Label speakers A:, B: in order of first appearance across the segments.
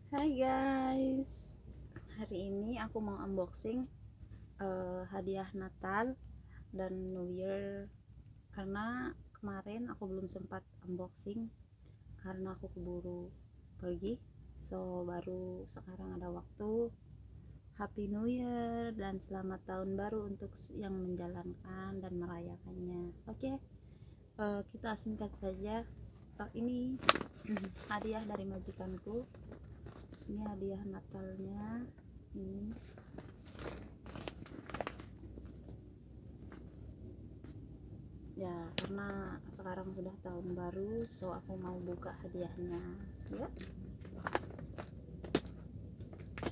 A: Hai guys, hari ini aku mau unboxing hadiah Natal dan New Year karena kemarin aku belum sempat unboxing karena aku keburu pergi. So baru sekarang ada waktu. Happy New Year dan selamat tahun baru untuk yang menjalankan dan merayakannya. Oke, kita singkat saja. Ini hadiah dari majikanku. Ini hadiah Natalnya. Ini ya, karena sekarang sudah tahun baru, so aku mau buka hadiahnya ya.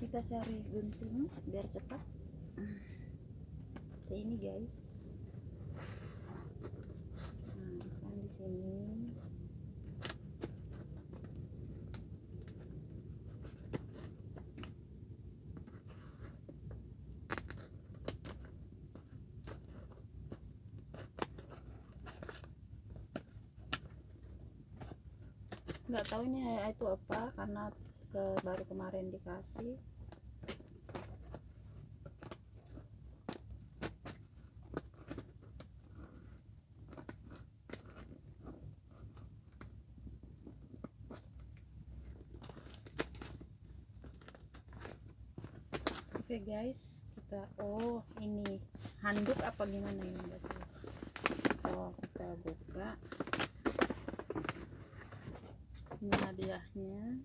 A: Kita cari gunting biar cepat. Kayak ini guys. Nah, kan di sini nggak tahu ini itu apa karena baru kemarin dikasih. Oke guys, ini handuk apa gimana ini berarti. So kita buka. Ini hadiahnya.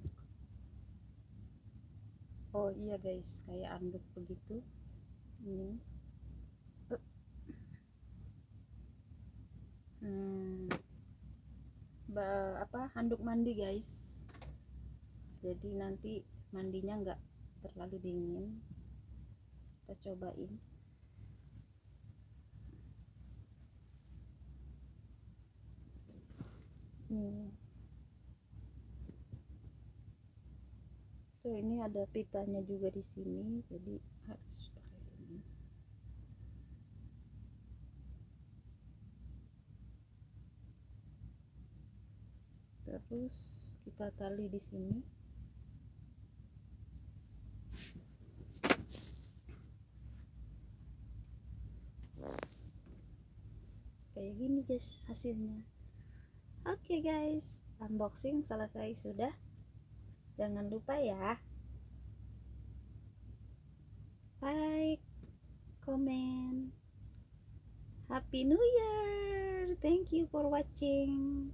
A: Oh iya guys, kayak handuk begitu. Ini handuk mandi guys, jadi nanti mandinya nggak terlalu dingin. Kita cobain. Tuh, ini ada pitanya juga di sini, jadi harus pakai ini. Terus kita tali di sini. Kayak gini guys hasilnya. Oke guys, unboxing selesai sudah. Jangan lupa ya, like, comment. Happy New Year. Thank you for watching.